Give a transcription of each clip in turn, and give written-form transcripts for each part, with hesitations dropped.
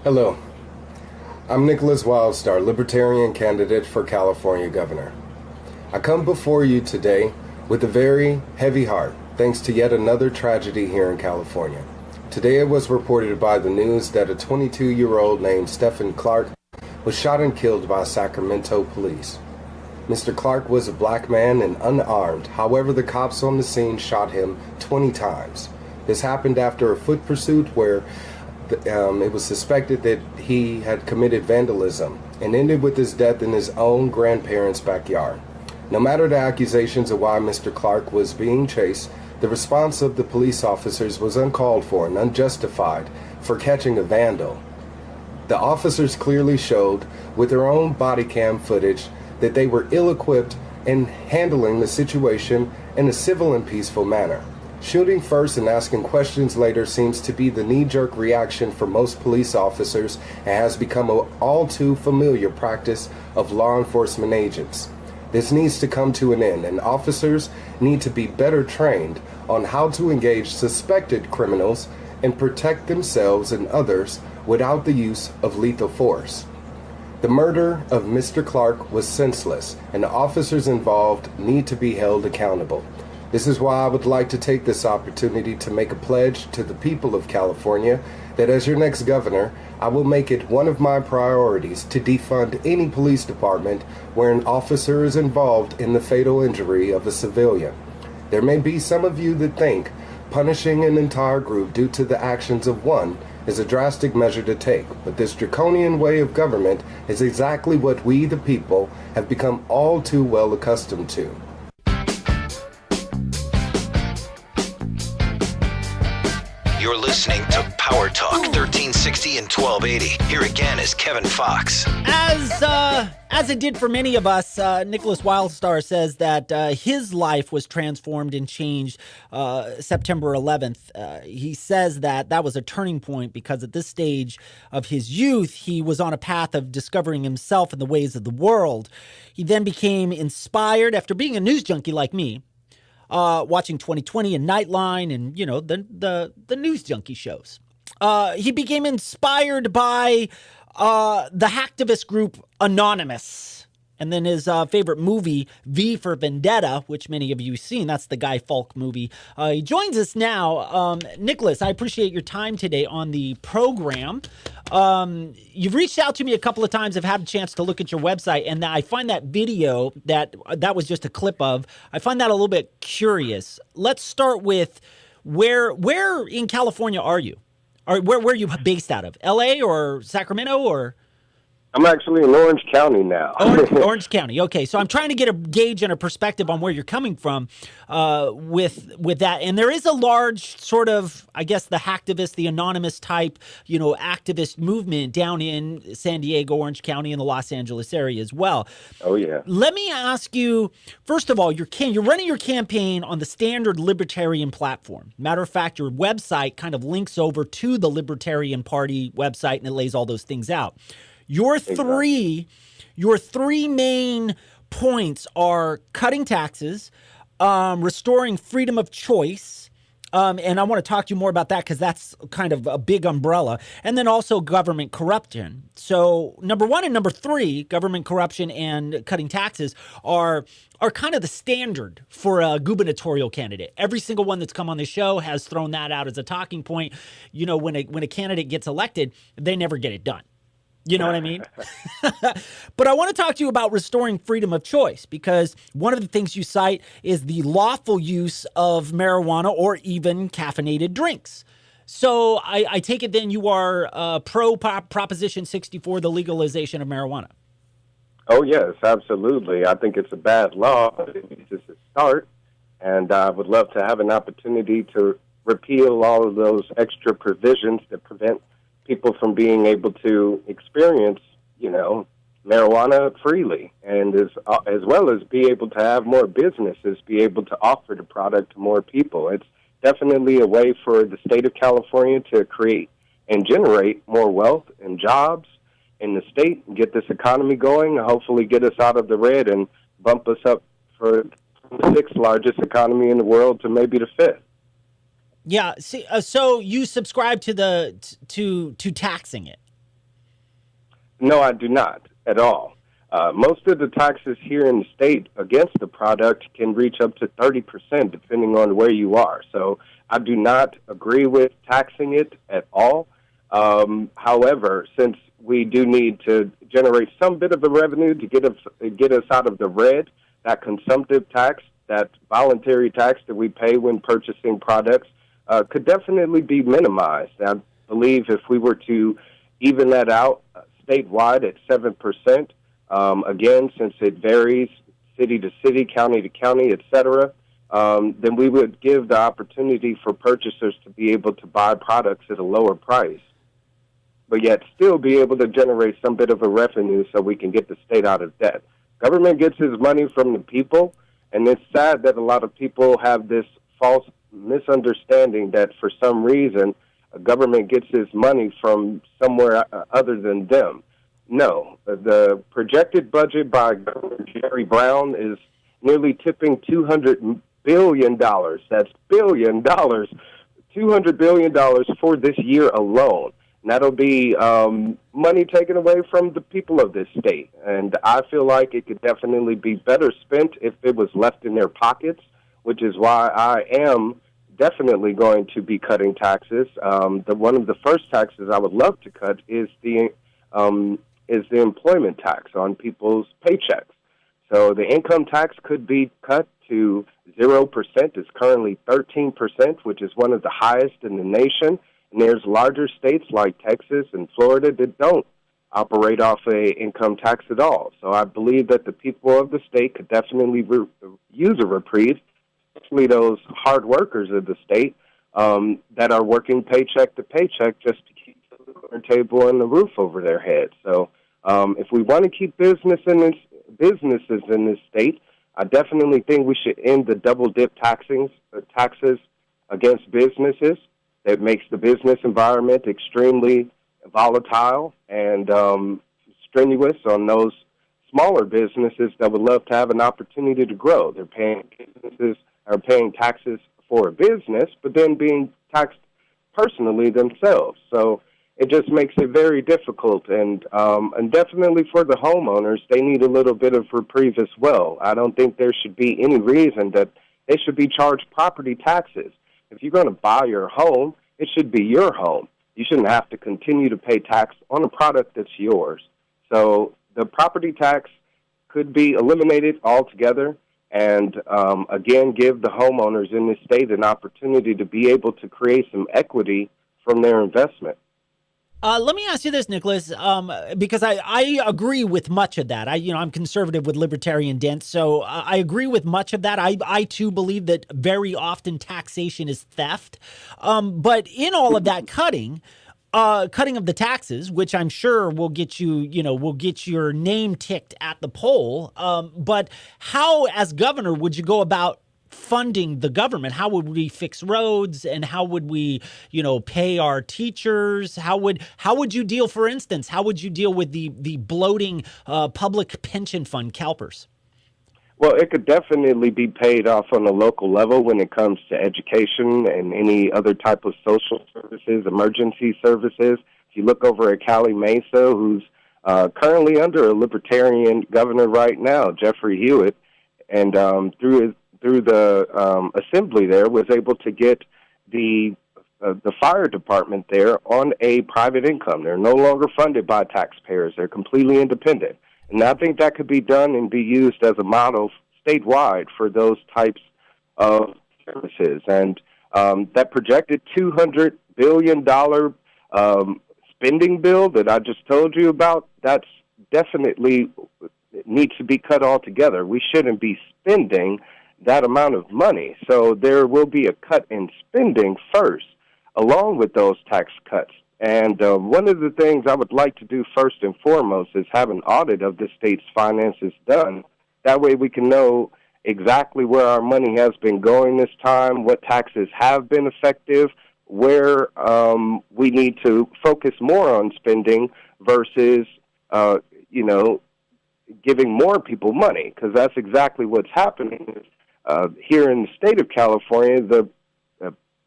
Hello, I'm Nickolas Wildstar, Libertarian candidate for California governor. I come before you today with a very heavy heart, thanks to yet another tragedy here in California. Today it was reported by the news that a 22-year-old named Stephen Clark was shot and killed by Sacramento police. Mr. Clark was a black man and unarmed. However, the cops on the scene shot him 20 times. This happened after a foot pursuit where it was suspected that he had committed vandalism and ended with his death in his own grandparents' backyard. No matter the accusations of why Mr. Clark was being chased, the response of the police officers was uncalled for and unjustified for catching a vandal. The officers clearly showed with their own body cam footage that they were ill-equipped in handling the situation in a civil and peaceful manner. Shooting first and asking questions later seems to be the knee-jerk reaction for most police officers and has become an all-too familiar practice of law enforcement agents. This needs to come to an end, and officers need to be better trained on how to engage suspected criminals and protect themselves and others without the use of lethal force. The murder of Mr. Clark was senseless, and the officers involved need to be held accountable. This is why I would like to take this opportunity to make a pledge to the people of California that as your next governor, I will make it one of my priorities to defund any police department where an officer is involved in the fatal injury of a civilian. There may be some of you that think punishing an entire group due to the actions of one is a drastic measure to take, but this draconian way of government is exactly what we, the people, have become all too well accustomed to. You're listening to Power Talk 1360 and 1280. Here again is Kevin Fox. As it did for many of us, Nickolas Wildstar says that his life was transformed and changed September 11th. He says that was a turning point because at this stage of his youth, he was on a path of discovering himself and the ways of the world. He then became inspired after being a news junkie like me. Watching 2020 and Nightline and, you know, the news junkie shows. He became inspired by the hacktivist group Anonymous. And then his favorite movie, V for Vendetta, which many of you have seen. That's the Guy Fawkes movie. He joins us now. Nickolas, I appreciate your time today on the program. You've reached out to me a couple of times. I've had a chance to look at your website, and I find that video that was just a clip of. I find that a little bit curious. Let's start with where in California are you? Or where are you based out of? L.A. or Sacramento or? I'm actually in Orange County now. Orange County. Okay, so I'm trying to get a gauge and a perspective on where you're coming from with that. And there is a large sort of, I guess, the hacktivist, the anonymous type, you know, activist movement down in San Diego, Orange County, and the Los Angeles area as well. Oh, yeah. Let me ask you, first of all, you're running your campaign on the standard Libertarian platform. Matter of fact, your website kind of links over to the Libertarian Party website, and it lays all those things out. Your three main points are cutting taxes, restoring freedom of choice, and I want to talk to you more about that because that's kind of a big umbrella, and then also government corruption. So number one and number three, government corruption and cutting taxes, are kind of the standard for a gubernatorial candidate. Every single one that's come on the show has thrown that out as a talking point. You know, when a candidate gets elected, they never get it done. You know what I mean? But I want to talk to you about restoring freedom of choice because one of the things you cite is the lawful use of marijuana or even caffeinated drinks. So I take it then you are pro Proposition 64, the legalization of marijuana. Oh, yes, absolutely. I think it's a bad law, but it's just a start. And I would love to have an opportunity to repeal all of those extra provisions that prevent people from being able to experience, you know, marijuana freely, and as well as be able to have more businesses be able to offer the product to more people. It's definitely a way for the state of California to create and generate more wealth and jobs in the state, and get this economy going, and hopefully get us out of the red and bump us up for the sixth largest economy in the world to maybe the fifth. Yeah. See, so you subscribe to to taxing it. No, I do not at all. Most of the taxes here in the state against the product can reach up to 30%, depending on where you are. So I do not agree with taxing it at all. However, since we do need to generate some bit of the revenue to get us out of the red, that consumptive tax, that voluntary tax that we pay when purchasing products, could definitely be minimized. I believe if we were to even that out statewide at 7%, again, since it varies city to city, county to county, et cetera, then we would give the opportunity for purchasers to be able to buy products at a lower price, but yet still be able to generate some bit of a revenue so we can get the state out of debt. Government gets its money from the people, and it's sad that a lot of people have this false misunderstanding that for some reason a government gets its money from somewhere other than them. No, the projected budget by Governor Jerry Brown is nearly tipping $200 billion. That's $billion, $200 billion for this year alone. And that'll be money taken away from the people of this state. And I feel like it could definitely be better spent if it was left in their pockets, which is why I am definitely going to be cutting taxes. One of the first taxes I would love to cut is the employment tax on people's paychecks. So the income tax could be cut to 0%. It's currently 13%, which is one of the highest in the nation. And there's larger states like Texas and Florida that don't operate off a income tax at all. So I believe that the people of the state could definitely use a reprieve, especially those hard workers of the state that are working paycheck to paycheck just to keep the table and the roof over their head. So if we want to keep businesses in this state, I definitely think we should end the double dip taxes against businesses. That makes the business environment extremely volatile and strenuous on those smaller businesses that would love to have an opportunity to grow. Businesses are paying taxes for a business, but then being taxed personally themselves. So it just makes it very difficult. And definitely for the homeowners, they need a little bit of reprieve as well. I don't think there should be any reason that they should be charged property taxes. If you're going to buy your home, it should be your home. You shouldn't have to continue to pay tax on a product that's yours. So the property tax could be eliminated altogether and, again, give the homeowners in this state an opportunity to be able to create some equity from their investment. Let me ask you this, Nickolas, because I agree with much of that. I'm conservative with libertarian dent, so I agree with much of that. I too believe that very often taxation is theft. But in all of that cutting of the taxes, which I'm sure will get your name ticked at the poll. But how, as governor, would you go about funding the government? How would we fix roads, and how would we, pay our teachers? How would you deal, for instance, how would you deal with the bloating public pension fund CalPERS? Well, it could definitely be paid off on a local level when it comes to education and any other type of social services, emergency services. If you look over at Cali Mesa, who's currently under a Libertarian governor right now, Jeffrey Hewitt, and through the assembly there, was able to get the fire department there on a private income. They're no longer funded by taxpayers. They're completely independent. And I think that could be done and be used as a model statewide for those types of services. And that projected $200 billion spending bill that I just told you about, that's definitely needs to be cut altogether. We shouldn't be spending that amount of money. So there will be a cut in spending first, along with those tax cuts. And one of the things I would like to do first and foremost is have an audit of the state's finances done. That way we can know exactly where our money has been going this time, what taxes have been effective, where we need to focus more on spending versus, giving more people money, because that's exactly what's happening. Here in the state of California, the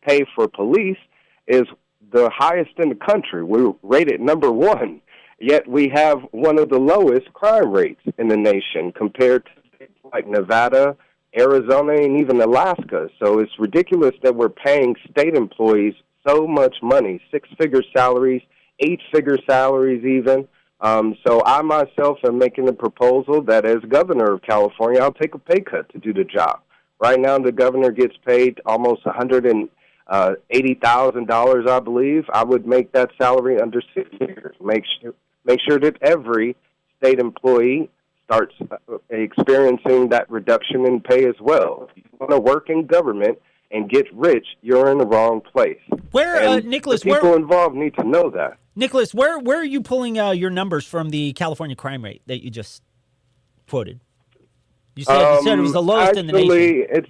pay for police is the highest in the country. We're rated number one. Yet we have one of the lowest crime rates in the nation compared to states like Nevada, Arizona, and even Alaska. So it's ridiculous that we're paying state employees so much money, six-figure salaries, eight-figure salaries even. So I myself am making a proposal that as governor of California, I'll take a pay cut to do the job. Right now, the governor gets paid almost $180,000, I believe. I would make that salary under 6 figures. Make sure that every state employee starts experiencing that reduction in pay as well. If you want to work in government and get rich, you're in the wrong place. Nickolas, the people involved need to know that. Nickolas, where are you pulling your numbers from the California crime rate that you just quoted? You said it was the lowest in the nation. Actually,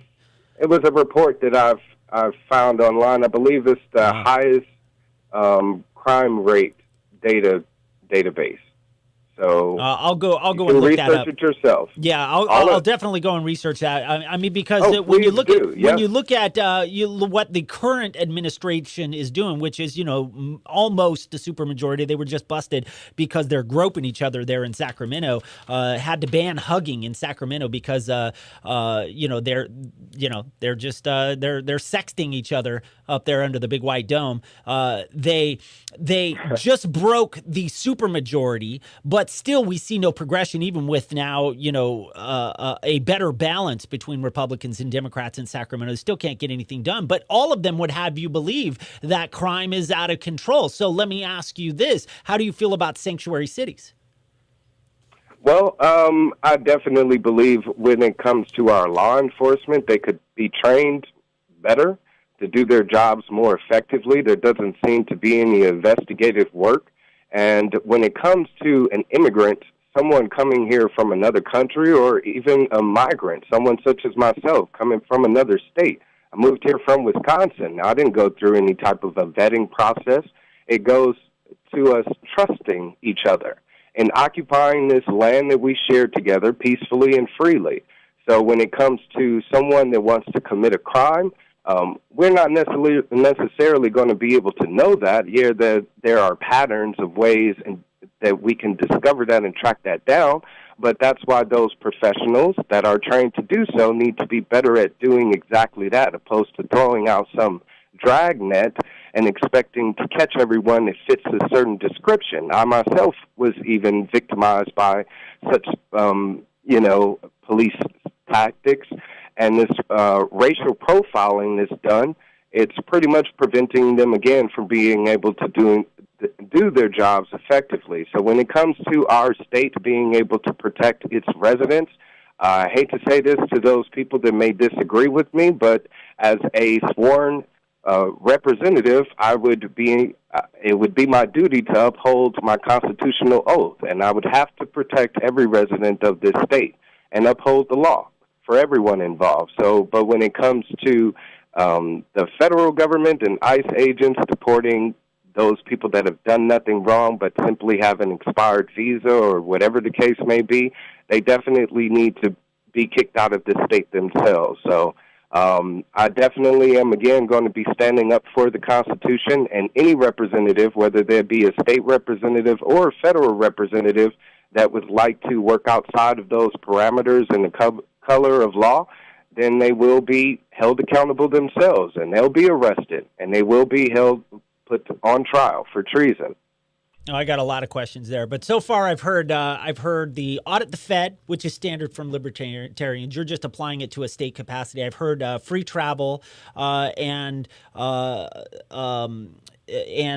it was a report that I've found online. I believe it's the highest crime rate database. So I'll go and look that up. Research it yourself. Yeah, I'll definitely go and research that. I mean, because when you look at what the current administration is doing, which is almost the supermajority, they were just busted because they're groping each other there in Sacramento. Had to ban hugging in Sacramento because they're sexting each other up there under the big white dome. They just broke the supermajority, but still we see no progression, even with now, a better balance between Republicans and Democrats in Sacramento. They still can't get anything done, but all of them would have you believe that crime is out of control. So let me ask you this. How do you feel about sanctuary cities? Well, I definitely believe when it comes to our law enforcement, they could be trained better to do their jobs more effectively. There doesn't seem to be any investigative work. And when it comes to an immigrant, someone coming here from another country, or even a migrant, someone such as myself coming from another state, I moved here from Wisconsin. Now, I didn't go through any type of a vetting process. It goes to us trusting each other and occupying this land that we share together peacefully and freely. So when it comes to someone that wants to commit a crime, we're not necessarily going to be able to know that. Yeah, there are patterns of ways that we can discover that and track that down, but that's why those professionals that are trained to do so need to be better at doing exactly that, opposed to throwing out some dragnet and expecting to catch everyone that fits a certain description. I myself was even victimized by such, police tactics. And this racial profiling that's done, it's pretty much preventing them, again, from being able to do their jobs effectively. So when it comes to our state being able to protect its residents, I hate to say this to those people that may disagree with me, but as a sworn representative, it would be my duty to uphold my constitutional oath, and I would have to protect every resident of this state and uphold the law for everyone involved. So, but when it comes to the federal government and ICE agents deporting those people that have done nothing wrong but simply have an expired visa or whatever the case may be, they definitely need to be kicked out of the state themselves. So I definitely am, again, going to be standing up for the Constitution, and any representative, whether there be a state representative or a federal representative, that would like to work outside of those parameters and the color of law, then they will be held accountable themselves, and they'll be arrested, and they will be put on trial for treason. Oh, I got a lot of questions there, but so far I've heard the audit the Fed, which is standard from libertarians. You're just applying it to a state capacity. I've heard free travel and the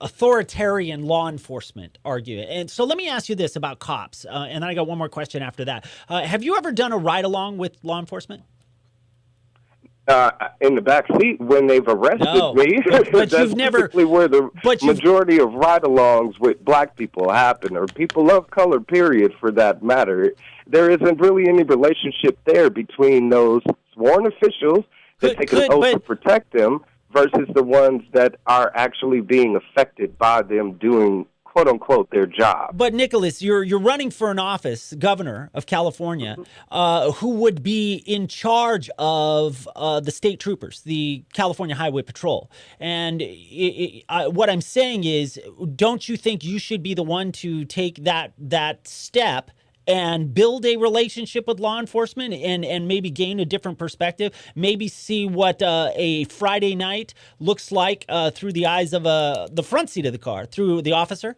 authoritarian law enforcement argument. And so let me ask you this about cops, and then I got one more question after that. Have you ever done a ride-along with law enforcement? In the back seat when they've arrested me. But that's you've never, typically where the majority of ride-alongs with black people happen, or people of color, period, for that matter. There isn't really any relationship there between those sworn officials that take an oath to protect them versus the ones that are actually being affected by them doing quote unquote, their job. But Nickolas, you're running for an office, governor of California, who would be in charge of the state troopers, the California Highway Patrol. And what I'm saying is, don't you think you should be the one to take that step and build a relationship with law enforcement and maybe gain a different perspective, maybe see what a Friday night looks like through the eyes of the front seat of the car, through the officer?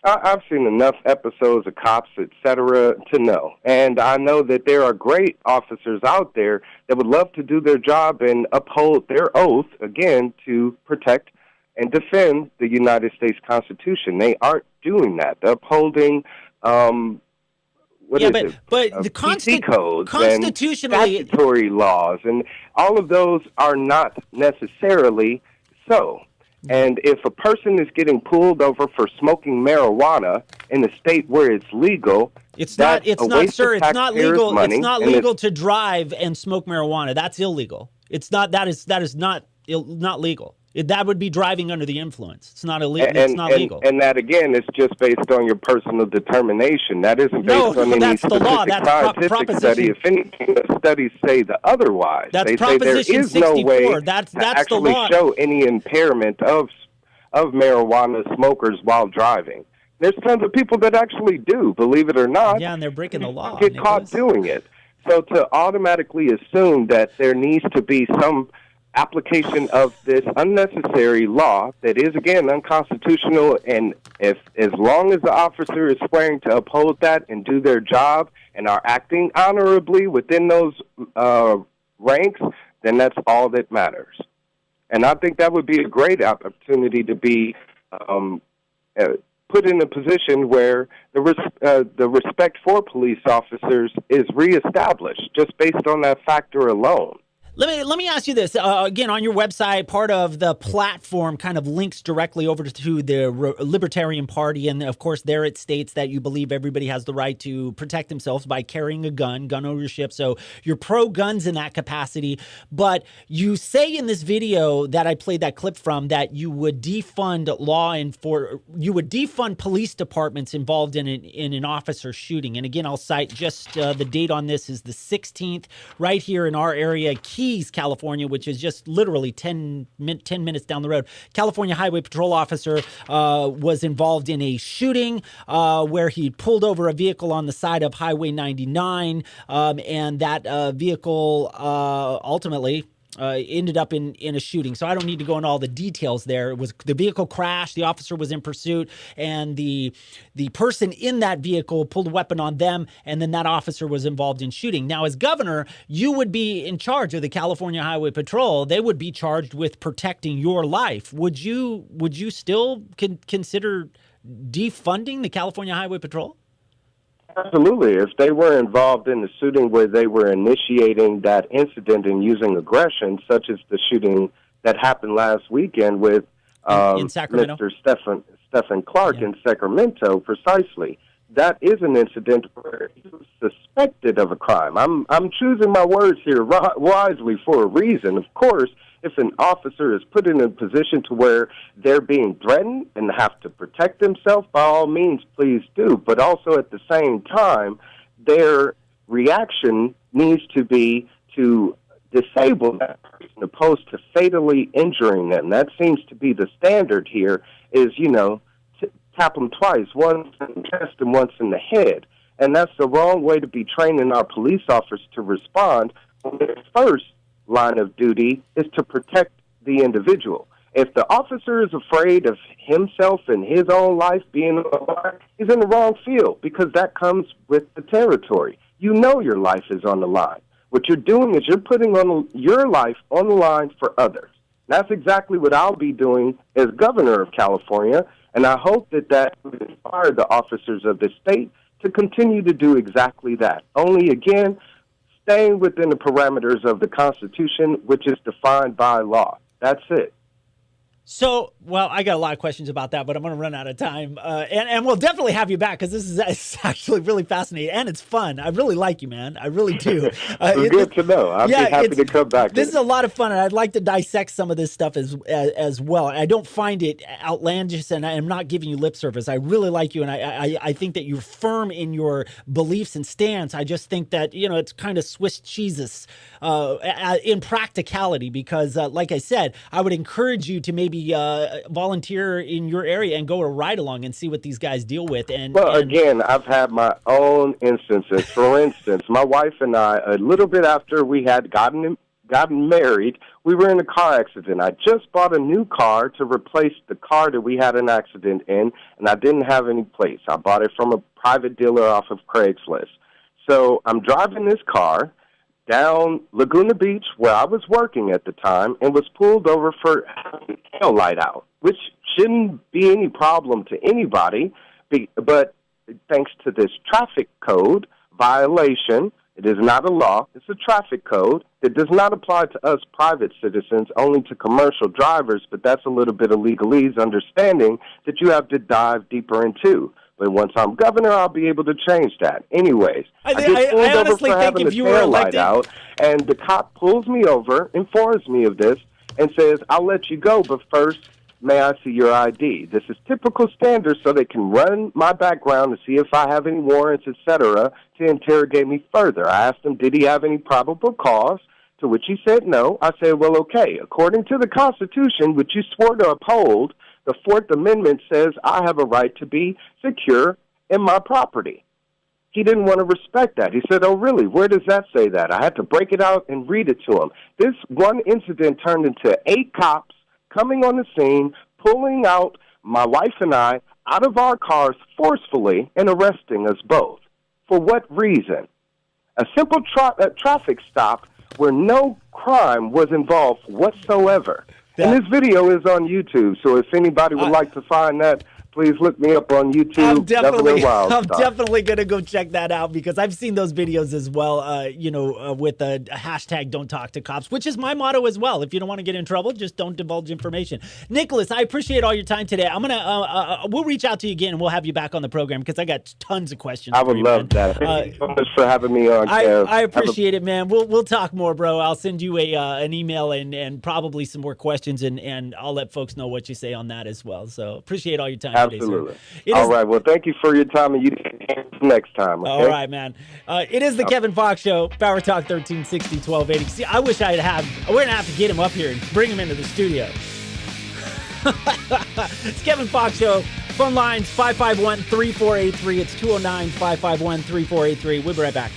I've seen enough episodes of cops, et cetera, to know. And I know that there are great officers out there that would love to do their job and uphold their oath, again, to protect and defend the United States Constitution. They aren't doing that. They're upholding the codes constitutionally, and statutory laws, and all of those are not necessarily so. And if a person is getting pulled over for smoking marijuana in a state where it's legal, it's not legal. Money, it's not legal to drive and smoke marijuana. That's illegal. It's not. That is not legal. That would be driving under the influence. It's not illegal. It's not legal. And that, again, is just based on your personal determination. That isn't based on any specific scientific study. If anything, the studies say the otherwise. That's they say there is 64. No way that's to actually show any impairment of marijuana smokers while driving. There's tons of people that actually do, believe it or not. Yeah, and they're breaking the law. Get caught doing it. So to automatically assume that there needs to be some application of this unnecessary law that is, again, unconstitutional, and as long as the officer is swearing to uphold that and do their job and are acting honorably within those ranks, then that's all that matters. And I think that would be a great opportunity to be put in a position where the respect for police officers is reestablished just based on that factor alone. Let me ask you this. Again, on your website, part of the platform kind of links directly over to the Libertarian Party. And, of course, there it states that you believe everybody has the right to protect themselves by carrying a gun ownership. So you're pro-guns in that capacity. But you say in this video that I played that clip from that you would defund police departments involved in an officer shooting. And, again, I'll cite just the date on this is the 16th right here in our area, Keys, California, which is just literally 10 minutes down the road. California Highway Patrol officer was involved in a shooting where he pulled over a vehicle on the side of Highway 99, and that vehicle ultimately ended up in a shooting. So I don't need to go into all the details there. It was the vehicle crashed, the officer was in pursuit, and the person in that vehicle pulled a weapon on them, and then that officer was involved in shooting. Now, as governor, you would be in charge of the California Highway Patrol. They would be charged with protecting your life. Would you still consider defunding the California Highway Patrol? Absolutely. If they were involved in the shooting where they were initiating that incident and using aggression, such as the shooting that happened last weekend with in Sacramento? Mr. Stephen Clark in Sacramento, precisely. That is an incident where he was suspected of a crime. I'm choosing my words here wisely for a reason. Of course, if an officer is put in a position to where they're being threatened and have to protect themselves, by all means, please do. But also at the same time, their reaction needs to be to disable that person opposed to fatally injuring them. That seems to be the standard here is, tap them twice, once in the chest and once in the head. And that's the wrong way to be training our police officers to respond when their first line of duty is to protect the individual. If the officer is afraid of himself and his own life being on the line, he's in the wrong field because that comes with the territory. You know your life is on the line. What you're doing is you're putting your life on the line for others. That's exactly what I'll be doing as governor of California, and I hope that would inspire the officers of the state to continue to do exactly that. Only, again, staying within the parameters of the Constitution, which is defined by law. That's it. So, well, I got a lot of questions about that, but I'm going to run out of time. And we'll definitely have you back because it's actually really fascinating and it's fun. I really like you, man. I really do. It's good to know. I'd be happy to come back. This is a lot of fun, and I'd like to dissect some of this stuff as well. I don't find it outlandish, and I am not giving you lip service. I really like you, and I think that you're firm in your beliefs and stance. I just think that, it's kind of Swiss cheeses in practicality because, like I said, I would encourage you to maybe volunteer in your area and go to ride along and see what these guys deal with. Again, I've had my own instances. For instance, my wife and I, a little bit after we had gotten married, we were in a car accident. I just bought a new car to replace the car that we had an accident in, and I didn't have any plates. I bought it from a private dealer off of Craigslist. So I'm driving this car down Laguna Beach, where I was working at the time, and was pulled over for having the tail light out, which shouldn't be any problem to anybody, but thanks to this traffic code violation, it is not a law, it's a traffic code. It does not apply to us private citizens, only to commercial drivers, but that's a little bit of legalese, understanding that you have to dive deeper into. But once I'm governor, I'll be able to change that. Anyways, I get pulled over for having the tail light out, and the cop pulls me over, informs me of this, and says, I'll let you go, but first, may I see your ID? This is typical standard so they can run my background to see if I have any warrants, etc., to interrogate me further. I asked him, did he have any probable cause? To which he said no. I said, well, okay, according to the Constitution, which you swore to uphold, the Fourth Amendment says I have a right to be secure in my property. He didn't want to respect that. He said, oh, really? Where does that say that? I had to break it out and read it to him. This one incident turned into 8 cops coming on the scene, pulling out my wife and I out of our cars forcefully and arresting us both. For what reason? A simple traffic stop where no crime was involved whatsoever. And this video is on YouTube, so if anybody would like to find that, please look me up on YouTube. I'm definitely going to go check that out because I've seen those videos as well, with the hashtag don't talk to cops, which is my motto as well. If you don't want to get in trouble, just don't divulge information. Nickolas, I appreciate all your time today. I'm going to, we'll reach out to you again and we'll have you back on the program because I got tons of questions. I would love that. Thank you so much for having me on, Kev. I appreciate it, man. We'll talk more, bro. I'll send you an email and probably some more questions and I'll let folks know what you say on that as well. So appreciate all your time. Absolutely. All right. Well, thank you for your time, and you next time. Okay? All right, man. It is the Kevin Fox Show, Power Talk 1360, 1280. See, I wish we're going to have to get him up here and bring him into the studio. It's Kevin Fox Show. Phone lines 551-3483. It's 209-551-3483. We'll be right back.